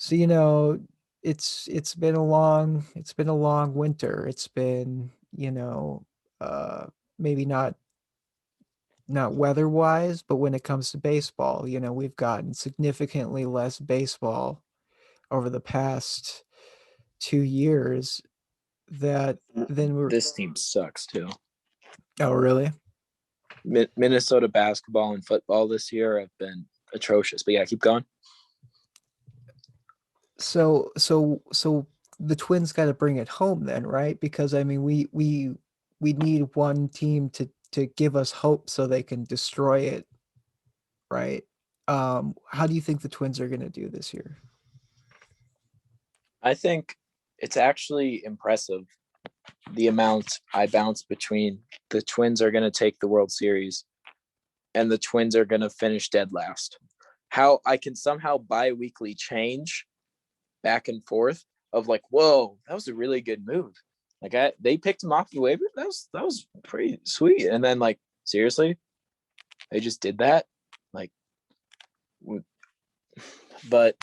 So, it's been a long winter. It's been, uh maybe not weather wise, but when it comes to baseball, we've gotten significantly less baseball over the past 2 years that then we're This team sucks too. oh really? Minnesota basketball and football this year have been atrocious. But yeah, keep going. So the Twins got to bring it home then, right? Because I mean, we need one team to give us hope so they can destroy it, right? How do you think the Twins are going to do this year? I think it's actually impressive the amount I bounce between the Twins are going to take the World Series and the Twins are going to finish dead last. How I can somehow bi-weekly change back and forth of like, whoa, that was a really good move. They picked him off the waiver. That was pretty sweet. And then like, seriously, they just did that. Like, but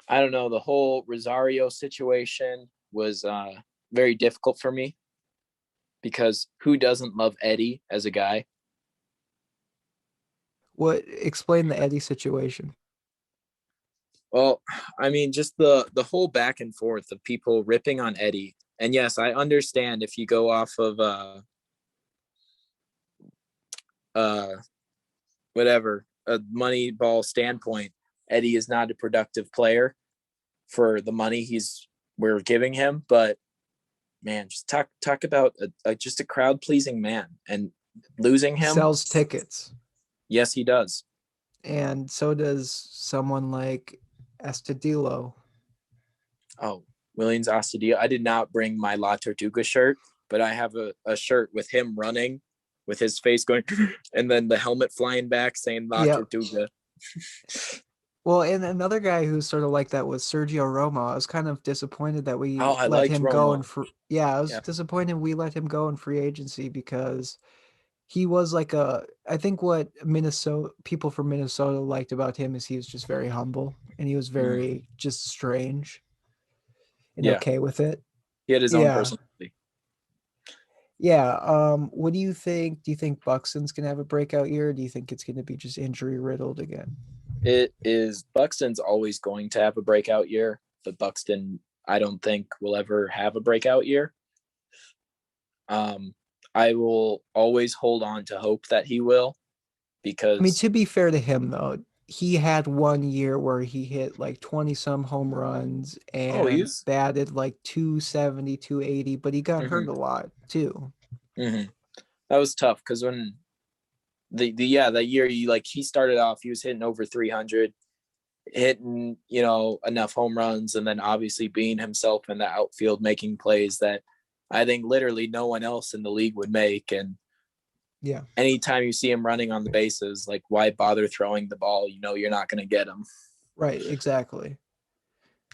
I don't know. The whole Rosario situation was very difficult for me because who doesn't love Eddie as a guy? What explain the Eddie situation? Well, I mean, just the whole back and forth of people ripping on Eddie. And yes, I understand if you go off of uh whatever a money ball standpoint, Eddie is not a productive player for the money we're giving him. But man, just talk about just a crowd pleasing man and losing him. Sells tickets, Yes, he does. and so does someone like Estudillo. Oh, Williams Astudillo. I did not bring my La Tortuga shirt, but I have a shirt with him running with his face going and then the helmet flying back saying La Yeah. Tortuga. Well, and another guy who's sort of like that was Sergio Romo. I was kind of disappointed that we Oh, I let liked him go Romo. yeah, I was Yeah. disappointed we let him go in free agency because he was like I think what Minnesota people from Minnesota liked about him is he was just very humble and he was Mhm. very just strange and Yeah. okay with it. He had his own Yeah. personality. Yeah. What do you think? Do you think Buxton's gonna have a breakout year? Or do you think it's gonna be just injury riddled again? It is Buxton's always going to have a breakout year, but Buxton, I don't think will ever have a breakout year. Um, I will always hold on to hope that he will I mean, because to be fair to him though, he had one year where he hit like 20 some home runs oh and he's batted like 270, 280, but he got hurt mm-hmm, a lot too. mm-hmm. That was tough because when the yeah that year he started off he was hitting over 300 hitting enough home runs and then obviously being himself in the outfield making plays that I think literally no one else in the league would make. And Yeah. anytime you see him running on the bases, like why bother throwing the ball, you're not going to get him. Right, exactly.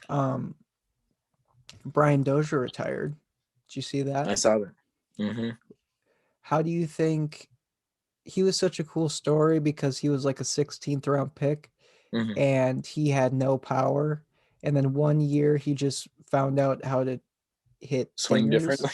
Um Brian Dozier retired. Did you see that? I saw that. Mm-hmm. How do you think he was such a cool story because he was like a 16th round pick Mm-hmm. and he had no power and then one year he just found out how to hit Swing dingers. differently.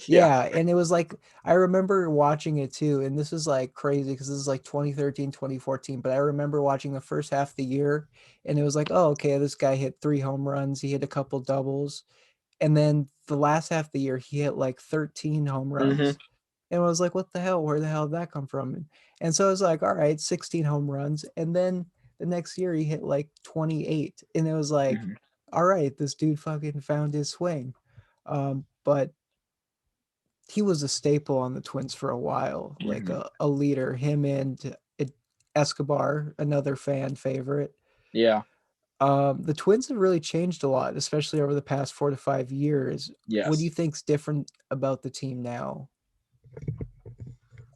Yeah. Yeah, and it was like I remember watching it too, and this is like crazy because this is like 2013, 2014. But I remember watching the first half of the year, and it was like, oh, okay, this guy hit 3 home runs, he hit a couple doubles, and then the last half of the year he hit like 13 home Mm-hmm. runs, and I was like, what the hell? Where the hell did that come from? And so I was like, all right, 16 home runs, and then the next year he hit like 28, and it was like, Mm-hmm. all right, this dude fucking found his swing. But he was a staple on the Twins for a while, like Mm-hmm. a leader. Him and Escobar, another fan favorite. Yeah. The Twins have really changed a lot, especially over the past 4 to 5 years. What do you Yes. think's different about the team now?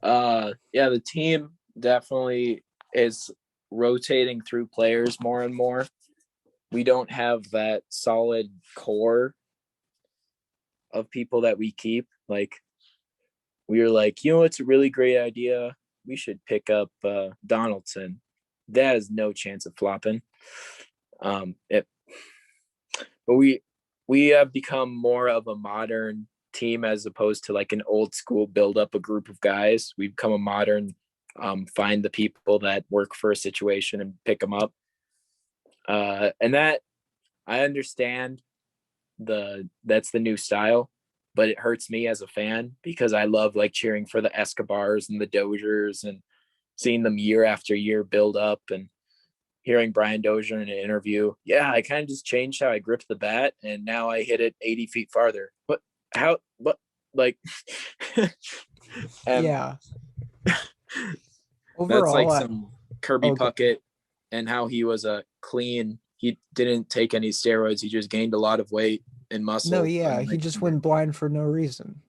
Yeah, the team definitely is rotating through players more and more. We don't have that solid core of people that we keep. Like we were like, it's a really great idea. We should pick up Donaldson. That has no chance of flopping. It, but we have become more of a modern team as opposed to like an old school build up a group of guys. We've become a modern find the people that work for a situation and pick them up. And that I understand that's the new style, but it hurts me as a fan because I love like cheering for the Escobars and the Dozers and seeing them year after year build up and hearing Brian Dozier in an interview. Yeah, I kind of just changed how I grip the bat and now I hit it 80 feet farther. But how, what, like, and Yeah. that's Overall, like some Kirby oh, Puckett and how he was a clean, he didn't take any steroids. He just gained a lot of weight and no, muscle. yeah, he Unlike just Hubert. went blind for no reason.